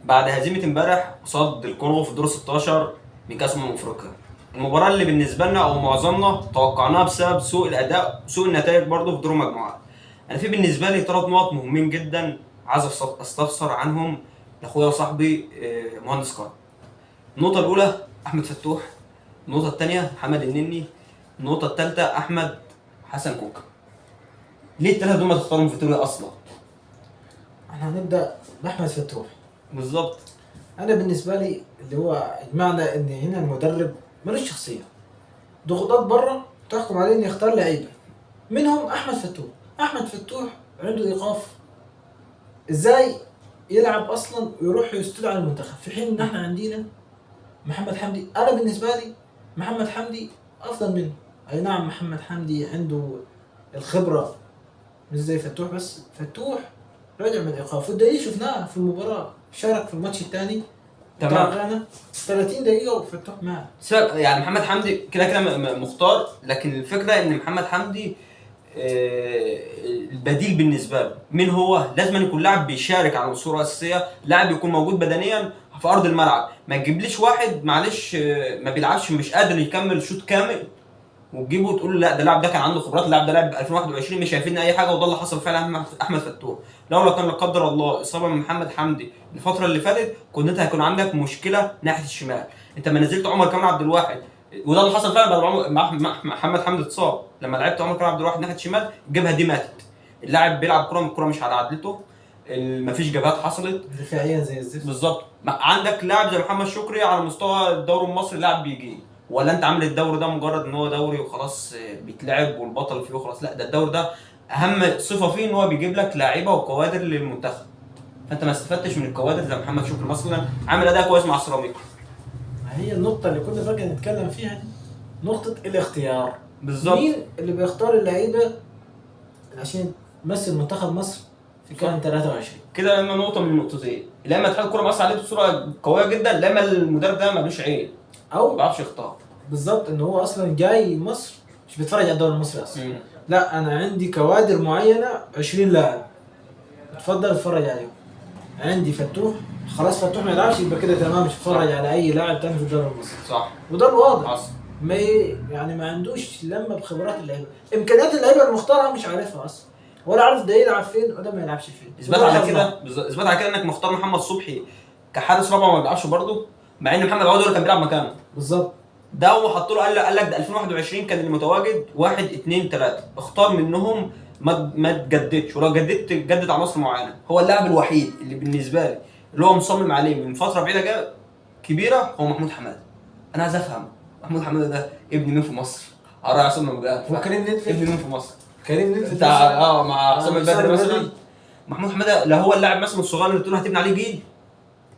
بعد هزيمه امبارح قصاد الكونغو في دور 16 من كاس افريقيا. المباراه اللي بالنسبه لنا او معظمنا توقعناها بسبب سوء الاداء وسوء النتائج برضه في دور المجموعات. انا في بالنسبه لي 3 نقط مهمين جدا عايز استفسر عنهم لاخويا وصاحبي مهندس كرم. النقطه الاولى احمد فتوح، النقطه الثانيه محمد النني، النقطه الثالثه احمد حسن كوكا. ليه الثلاثه دول ما تختارهم في توري اصلا؟ احنا هنبدا باحمد فتوح. بالظبط. انا بالنسبه لي اللي هو معنى ان هنا المدرب ملوش شخصيه، ضغوطات بره تحكم عليه انه يختار لعيبه منهم احمد فتوح. احمد فتوح عنده ايقاف، ازاي يلعب اصلا ويروح يستدعي على المنتخب في حين ان احنا عندنا محمد حمدي. انا بالنسبه لي محمد حمدي افضل منه. اي نعم محمد حمدي عنده الخبره مش زي فتوح، بس فتوح رجع من الايقاف والدليل شفناه في المباراه، شارك في الماتش الثاني بتاع تمام. غانا 30 دقيقه وفتوح معاه. يعني محمد حمدي كده كده مختار، لكن الفكره ان محمد حمدي البديل بالنسبه له مين هو؟ لازم يكون لاعب بيشارك على الصوره الاساسيه، لاعب يكون موجود بدنيا في ارض الملعب. ما تجيبليش واحد معلش ما بيلعبش، مش قادر يكمل شوط كامل وتجيبه وتقول له لا ده اللاعب ده كان عنده خبرات، اللاعب ده لاعب 2021 مش هيفيدنا اي حاجه. وده اللي حصل فعلا احمد فتوح. لولا كان لا قدر الله اصابه من محمد حمدي الفتره اللي فاتت كنت انت هيكون عندك مشكله ناحيه الشمال. انت ما نزلت عمر كمال عبد الواحد، وده اللي حصل فعلا بعد محمد حمدي اتصاب. لما لعبت عمر كمال عبد الواحد ناحيه الشمال الجبهه دي ماتت، اللاعب بيلعب كره من الكره مش على عدلته، مفيش جبهات حصلت دفاعيا زي الزفت. بالظبط. عندك لاعب زي محمد شكري على مستوى الدوري المصري لاعب بيجي، ولا انت عامل الدوري ده مجرد ان هو دوري وخلاص بيتلعب والبطل فيه وخلاص؟ لا، ده الدوري ده اهم صفه فيه ان هو بيجيب لك لاعيبه وكوادر للمنتخب. فانت ما استفدتش من الكوادر زي محمد شكري مثلا عامل اداء كويس مع سيراميكا. هي النقطه اللي كنا بقى نتكلم فيها دي، نقطه الاختيار. بالظبط. مين اللي بيختار اللعيبه عشان تمثل منتخب مصر في كان 23؟ كده لما نقطه من النقطتين، لا اما اتحاد الكوره مأثر عليه بصوره قويه جدا، لا اما المدرب ده ملوش عين او ما بيعرفش يختار. بالظبط ان هو اصلا جاي مصر مش بيتفرج على الدوري المصري اصلا. مم. لا انا عندي كوادر معينه 20 لاعب اتفضل اتفرج عليهم. عندي فتوح، خلاص فتوح ما يلعبش يبقى كده تمام، مش هتفرج على اي لاعب تاني في الدوري المصري. صح. وده الواضح. حصل. يعني ما عندوش لمه بخبرات اللعيبه، امكانيات اللعيبه المختاره مش عارفها اصلا، ولا عارف ده يلعب فين وده ما يلعبش فين. اثبات على كده اثبات على كده انك مختار محمد صبحي كحارس رابع ما بيلعبش برضه، مع ان محمد عوض هو اللي كان بيلعب مكانه. بالظبط. ده هو حط له قال لك ده 2021 كان اللي متواجد 1 2 3 اختار منهم ما تجددش، ولو جددت جدد عناصر معينه. هو اللاعب الوحيد اللي بالنسبه لي اللي هو مصمم عليه من فتره بعيده كبيره هو محمود حماده. انا عايز افهم محمود حماده ده ابن مين في مصر؟ على راي عصام البدري. وكريم ندفد ابن مين في مصر؟ كريم ندفد بتاع مع عصام البدري مثلا. البدري. محمود حماده لا هو اللاعب مثلا الصغير اللي تقول هتبني عليه جيل،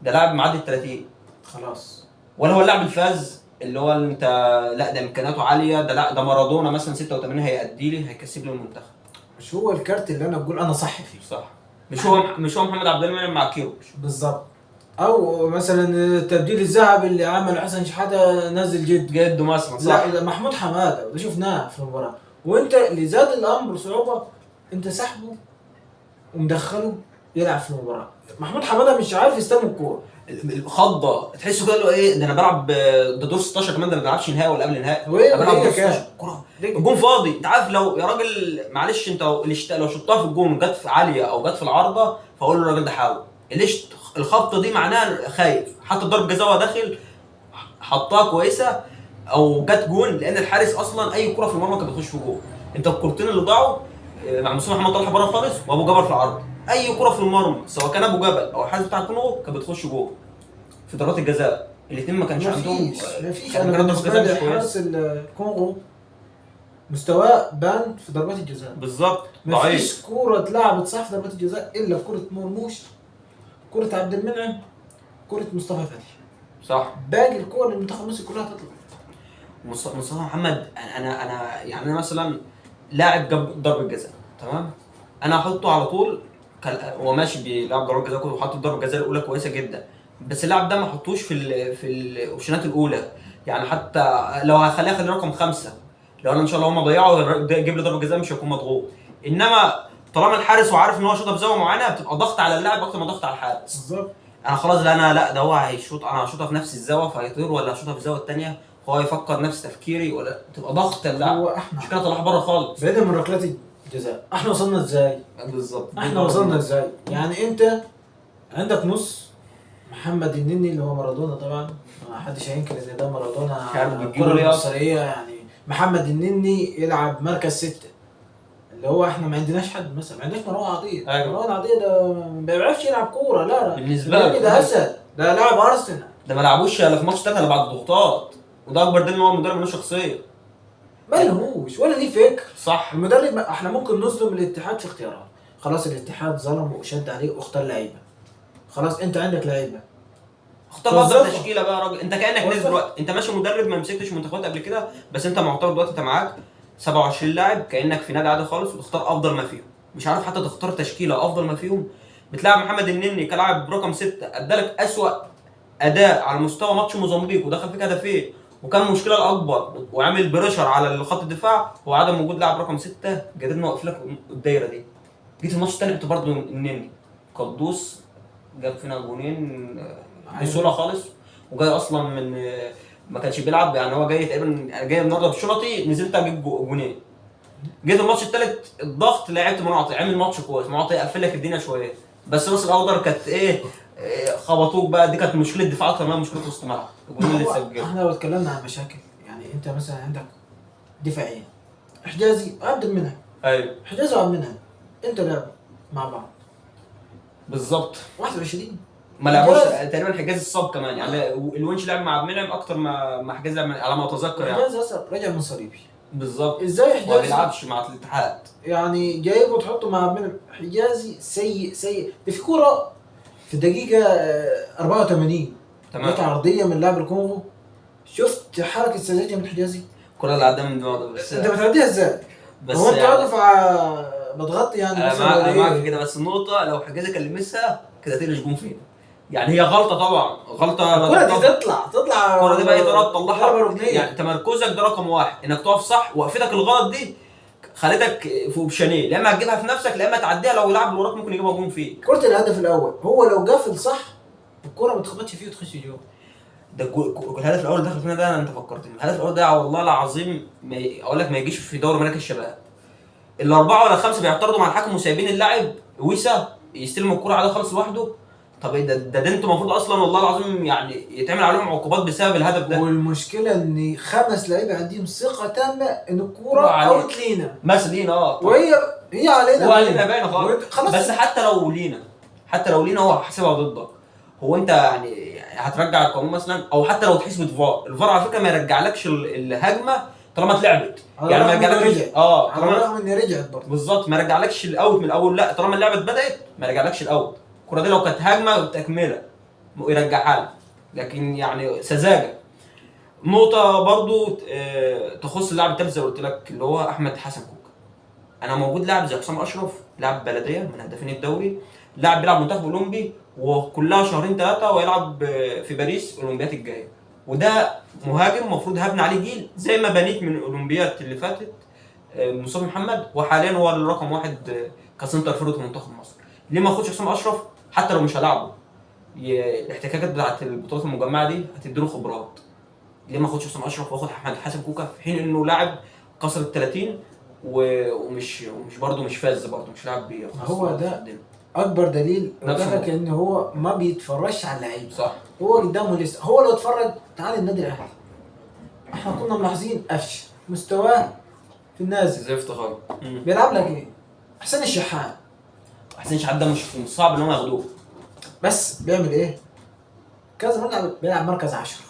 ده لاعب معدي ال 30 خلاص. ولا هو اللاعب الفاز اللي هو انت لا ده امكانياته عاليه، ده لا ده مارادونا مثلا 86 هيأدي لي هيكسب لي المنتخب. مش هو الكارت اللي انا اقول انا صح فيه. صح. مش هو محمد عبد المنعم مع كيروش. بالظبط. او مثلا التبديل الذهبي اللي عمل حسن شحاته نزل جده مثلا. صح. لا ده محمود حماده وده شفناه في المباراه. وانت اللي زاد الامر صعوبه انت سحبه ومدخله يلعب في المباراه. محمود حماده مش عارف يستلم الكوره، الخضه تحسه كده اللي هو ايه ده انا بلعب ده دور 16 كمان، ده ما بلعبش نهائي ولا قبل نهائي. وايه انا بلعب دور كام 16 كوره الجون فاضي. انت عارف لو يا راجل معلش انت لو شطها في الجون وجت في عاليه او جت في العارضه فاقول له الراجل ده حاول. ليش الخبطه دي معناها خايف، حتى ضرب جزاء وهو داخل حطها كويسه او جت جون، لان الحارس اصلا اي كره في المرمى كانت بتخش في جون. انت الكورتين اللي ضاعوا مع مصطفى محمد طلع بره خالص وابو جبر في العرض، اي كره في المرمى سواء كان ابو جبل او الحارس بتاع الكونغو كانت بتخش جون. في ضربات الجزاء الاثنين ما كانش عندهم. مفيش. انا بالنسبه لي حارس الكونغو مستواه بان في ضربات الجزاء. بالظبط. مفيش كوره اتلعبت صح في ضربات الجزاء الا كوره مرموش، كوره عبد المنعم، كوره مصطفى فتحي. صح. باقي الكور اللي المنتخب مصر كلها تطلع. مصطفى محمد انا يعني انا مثلا لاعب جاب ضربه جزاء تمام، انا احطه على طول هو ماشي بيلعب ضربه جزاء وحط ضربه الجزاء الاولى كويسه جدا، بس اللاعب ده ما احطوش في الاوبشنات الاولى. يعني حتى لو هخليه رقم 5، لو انا ان شاء الله هم ضيعوا يجيب لي ضربه جزاء مش هيكون مضغوط. انما طالما الحارس وعارف ان هو شاطها بزاويه معينه بتبقى ضغط على اللاعب اكتر ما ضغط على الحارس. بالظبط. انا خلاص، لا انا لا ده هو هيشوط، انا هشوطها في نفس الزاويه فهيطير، ولا هشوطها في الزاويه الثانيه فهو يفكر نفس تفكيري، ولا تبقى ضغط اللاعب. هو احنا مش كده طلع بره خالص. بعيدا من ركلات الجزاء، احنا وصلنا ازاي؟ بالظبط. احنا وصلنا ازاي؟ يعني انت عندك نص محمد النني اللي هو مارادونا طبعا، ما حدش هينكر ان ده مارادونا كان بيجيبوا الكرة ليه المصرية يعني. محمد النني يلعب مركز 6، اللي هو احنا ما عندناش حد مثلا، ما عندناش مروان عطية. أيوة. مروان عطية ده ما بيعرفش يلعب كورة، لا بالنسبة النني له. ده اسد، ده لاعب ارسنال. ده ما لعبوش الا في ماتش تاني الا بعد الضغوطات، وده اكبر دليل ان هو مدرب ملوش شخصيه. ما لهوش ولا ليه فكر. صح. المدرب احنا ممكن نظلم الاتحاد في اختيارات، خلاص الاتحاد ظلم وشد عليه واختار لعيبه، خلاص انت عندك لعيبه، اختار بقى وظفها. تشكيله بقى يا راجل. انت كانك نازل وظفها. دلوقتي، انت ماشي مدرب ما مسكتش منتخبات قبل كده، بس انت معترض دلوقتي، انت معاك 27 لاعب كانك في نادي عادي خالص، وتختار افضل ما فيهم. مش عارف حتى تختار تشكيله افضل ما فيهم. بتلعب محمد النني كلاعب رقم 6، ادالك اسوأ اداء على مستوى ماتش موزمبيق ودخل فيك هدفين، وكان المشكله الاكبر وعامل بريشر على خط الدفاع هو عدم وجود لاعب رقم 6 قادرين نوقف لك الدايره دي. جيت الماتش الثاني انت برضه النني قدوس جاب فينا جونين بسهوله خالص، وجاي اصلا من ما كانش بيلعب يعني، هو جاي تقريبا جاي النهارده بالشرطي، نزلت اجيب جونين. جيت الماتش الثالث الضغط لعبت منعطي، عامل ماتش كويس، منعطي قفل لك الدنيا شويه، بس راس الاخضر كانت ايه خبطوك بقى، دي كانت مشكله دفاع اكتر ما مشكله وسط ملعب. الجون اللي سجل. احنا لو اتكلمنا عن مشاكل، يعني انت مثلا عندك دفاعيا حجازي وعبد المنعم، ايوه حجازي وعبد المنعم انت لعبوا مع بعض بالظبط. 21 ما لعبوش حجاز. تقريبا حجاز الصاب كمان يعني، الونش لعب مع عبد المنعم اكتر ما حجاز لعب على ما اتذكر يعني. حجازي اصلا رجع من صليبي، بالظبط. ازاي ما حجازي بيلعبش مع الاتحاد. يعني جايبه وتحطه مع عبد المنعم؟ حجازي سيء سيء. ده في كوره في الدقيقه 84 تمام. جت عرضيه من لاعب الكونغو، شفت حركه سذاجه من حجازي؟ كل اللي عدى من دماغه بس. انت بتعديها ازاي؟ بس هو انت يعني واقف بتغطي يعني انا مثلا ولا انا معاك في ايه؟ كده، بس النقطه لو حجازي كان لمسها كده تقلش جون فين. يعني هي غلطه طبعا، غلطه. الكرة دي تطلع الكره دي بقى طريقه ضربة تطلعها ركنية. يعني، تمركزك ده رقم واحد، انك تقف صح، وقفتك الغلط دي خلتك في اوبشنين، يا اما هتجيبها في نفسك يا اما تعديها، لو اللاعب اللي وراك ممكن يجيبها جون فيك. كرة الهدف الأول هو لو قافل صح الكرة ما تخبطش فيه وتخش جوه. ده الهدف الاول اللي دخل فينا ده، انت فكرتني الهدف الاول ده والله العظيم اقول لك ما يجيش في دوري مراكز الشباب. الاربعه ولا الخمسه بيعترضوا مع الحكم وسايبين اللاعب ويسا يستلم الكرة عليه خالص لوحده. طب ايه ده انتوا المفروض اصلا والله العظيم يعني يتعمل عليهم عقوبات بسبب الهدف ده. والمشكلة إن 5 لعيبة عندهم ثقة تامة إن الكرة عليك. أوت لينا، مثلا لينا وهي علينا. هو علينا باينه خالص. خلاص. بس حتى لو لينا هو حاسبها ضدك. هو انت يعني هترجع القانون مثلا، او حتى لو اتحسبت فار، الفار على فكره ما يرجعلكش الهجمه طالما اتلعبت. يعني ما يرجعلكش على الرغم إن رجعت برضه. بالظبط، ما يرجعلكش الاوت من الاول، لا طالما اللعبه بدات ما يرجعلكش الاوت. الكره دي لو كانت هجمه تكمله يرجعها لك، لكن يعني سذاجه. نقطه برضو تخص اللاعب الثالث زي ما قلت لك اللي هو احمد حسن كوكا. انا موجود لاعب زي حسام اشرف، لاعب بلديه من هدافين الدوري، لاعب بيلعب منتخب اولمبي وكلها شهرين 3 ويلعب في باريس الاولمبيات الجايه، وده مهاجم المفروض هبني عليه جيل زي ما بنيت من الاولمبيات اللي فاتت مصطفى محمد، وحاليا هو الرقم 1 كسنتر فورد في منتخب مصر. ليه ما اخدش حسام اشرف حتى لو مش هلاعبه؟ الاحتكاكات بتاعت البطولات المجمعه دي هتديله خبرات. ليه ما اخدش حسام اشرف واخد احمد حسن كوكا في حين انه لاعب كسر ال 30 ومش برضه مش فاز، برضه مش لاعب هو ده اكبر دليل نفسه لك ان هو ما بيتفرجش على اللعيبه. صح. هو قدامه لسه، هو لو اتفرج تعال النادي الاهلي احنا كنا ملاحظين قفش مستواه في النازل، زفت خالص. بيلعب لك ايه؟ حسين الشحات. حسين الشحات ده مش صعب ان هم ياخدوه، بس بيعمل ايه؟ كذا مرة بيلعب مركز 10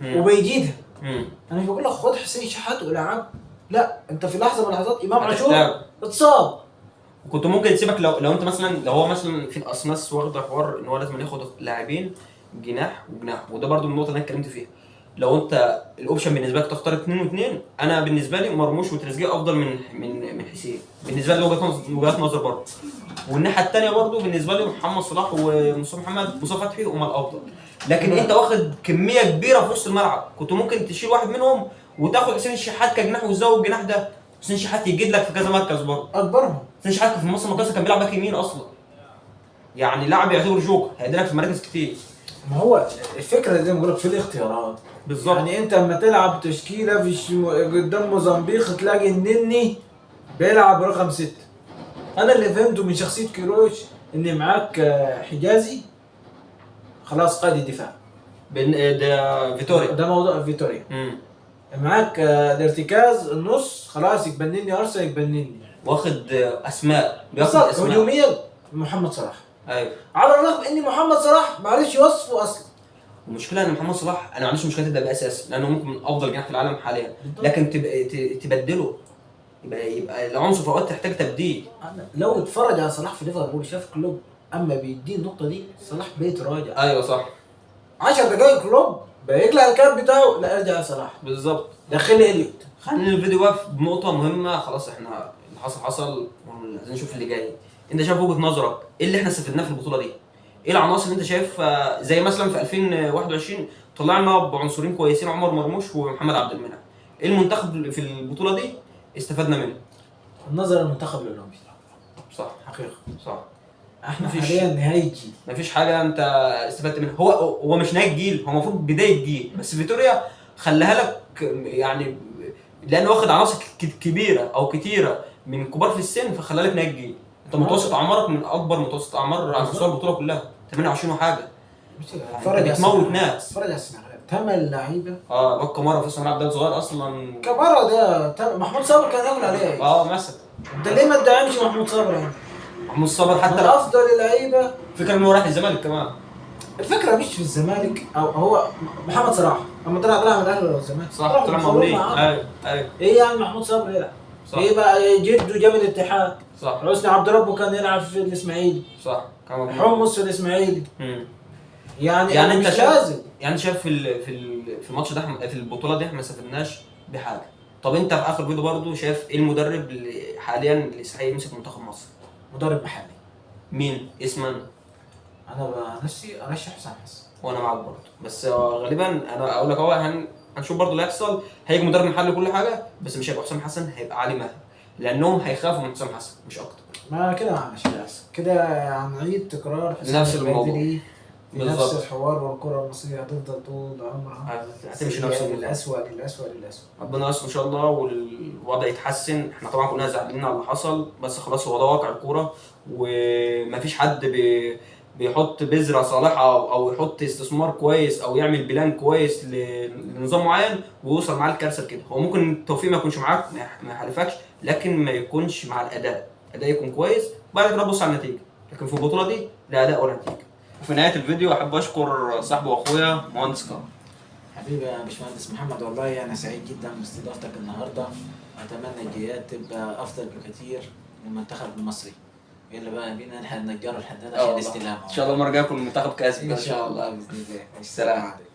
وبيجيدها. انا مش بقول لك خد حسين الشحات والعب، لا انت في لحظه من اللحظات امام عاشور اتصاب، وكنت ممكن تسيبك لو انت مثلا لو هو مثلا في اصناس واخده حوار ان هو لازم ياخد لاعبين جناح وجناح، وده برضو من النقطه اللي انا اتكلمت فيها. لو انت الاوبشن بالنسبه لك تختار 2 و2، انا بالنسبه لي مرموش وتريزيجيه افضل من حسين بالنسبه لي، وجهات نظر برضه. والناحيه الثانيه برضه بالنسبه لي محمد صلاح ومصطفى محمد مصطفى فتحي هم الافضل. لكن انت واخد كميه كبيره في وسط الملعب، كنت ممكن تشيل واحد منهم وتاخد حسين الشحات كجناح وتزود الجناح ده. حسين الشحات يجيد لك في كذا مركز برضه، اكبرهم. حسين الشحات في مصر المقاصه كان بيلعب باك يمين اصلا، يعني لاعب يعتبر جوكر هيديلك في مراكز كتير. ما هو الفكره زي ما بقول لك في الاختيارات. بالظبط. يعني انت لما تلعب تشكيله قدام موزمبيق تلاقي النني بيلعب رقم 6. انا اللي فهمته من شخصيه كيروش ان معاك حجازي خلاص قائد الدفاع. ده فيتوريا. ده موضوع فيتوريا. امم. معاك الارتكاز النص خلاص يبنني ارسنال يبنني. واخد اسماء، بياخد بالظبط. اسماء. هجوميا محمد صلاح. ايوه. على الرغم ان محمد صلاح ما عرفش يوصفه اصلا. المشكله ان محمد صلاح انا ما عنديش مشكله تبدا باساس لانه ممكن من افضل جناح في العالم حاليا، بالضبط. لكن تبقى تبدله، يبقى العنصر في اوقات تحتاج تبديل. أنا لو اتفرج على صلاح في ليفربول شاف كلوب اما بيديه النقطه دي صلاح بيتراجع. ايوه صح. 10 دقائق كلوب بيقلع الكاب بتاعه لا ارجع يا صلاح بالظبط. دخل لي اليوت. خلينا الفيديو بقى بنقطه مهمه. خلاص احنا اللي حصل حصل وعايزين نشوف اللي جاي. انت شايف وجهه نظرك ايه اللي احنا استفدناه في البطوله دي؟ ايه العناصر اللي انت شايف زي مثلا في 2021 طلعنا بعنصرين كويسين، عمر مرموش ومحمد عبد المنعم. ايه المنتخب في البطوله دي استفدنا منه؟ النظر للمنتخب الاولمبي صح. حقيقه. صح. احنا مفيش- حاليا نهايه جيل. مفيش حاجه انت استفدت منها. هو مش نهايه جيل، هو المفروض بدايه جيل، بس فيتوريا خلاها لك يعني لانه واخد عناصر كبيره او كتيره من كبار في السن، فخلاها لك نهايه جيل. انت متوسط اعمارك من اكبر متوسط اعمار على مستوى البطوله كلها 28 وحاجه. اتفرج بتموت ناس. اتفرج على السنغال 8 لعيبه. الواد كمارا في الصناعه ده صغير اصلا. كبارة ده محمود صابر كان ياكل عليه. مثلا انت ليه ما تدعمش محمود صابر يعني؟ محمود صابر من حتى لو افضل اللعيبه. فكره انه راح الزمالك كمان. الفكره مش في الزمالك او هو محمد صلاح لما طلع من الاهلي ولا الزمالك صح طلع مولين. ايوه ايوه. ايه يعني محمود صابر يلعب؟ صح. ايه بقى جده جاب الاتحاد. صح. حسني عبد ربه كان يلعب في الاسماعيلي. صح. حمص في الاسماعيلي. يعني يعني مش انت لازم. يعني شايف في الماتش ده في البطوله دي احنا ما استفدناش بحاجه. طب انت في اخر فيديو برضو شايف ايه المدرب اللي حاليا اللي يستحق يمسك منتخب مصر؟ مدرب محلي. مين اسما؟ انا نفسي ارشح حسام حسن. وانا معاك برضو، بس غالبا انا اقول لك اهو هنشوف برضو اللي هيحصل. هيجي مدرب محلي كل حاجه، بس مش هيبقى حسام حسن، هيبقى علي ماهر، لانهم هيخافوا من حسام حسن مش اكتر. ما كده معلش كده هنعيد تكرار نفس الموضوع. في نفس بالظبط. الحوار، والكرة المصرية هتفضل طول عمرها هتمشي نفس الموضوع. للأسوأ للأسوأ للأسوأ. ربنا يستر ان شاء الله والوضع يتحسن. احنا طبعا كلنا زعلانين على اللي حصل، بس خلاص هو ده واقع الكوره، ومفيش حد بيحط بذره صالحه او يحط استثمار كويس او يعمل بلان كويس لنظام معين ويوصل معاه الكارثه كده. هو ممكن التوفيق ما يكونش معاك، ما يحالفكش، لكن ما يكونش مع الاداء يكون كويس وبعد كده تبص على النتيجه. لكن في البطوله دي لا اداء ولا نتيجه. وفي نهايه الفيديو احب اشكر صاحبي واخويا مهندس كرم. حبيبي يا باشمهندس محمد، والله أنا سعيد جدا باستضافتك النهاردة. أتمنى الجايات تبقى أفضل بكثير من المنتخب المصري. يلا بقى بينا نحن نجار الحداد عشان استلامه. ان شاء الله المره الجايه يكون المنتخب كاسب إن شاء الله بإذن الله. السلام عليكم.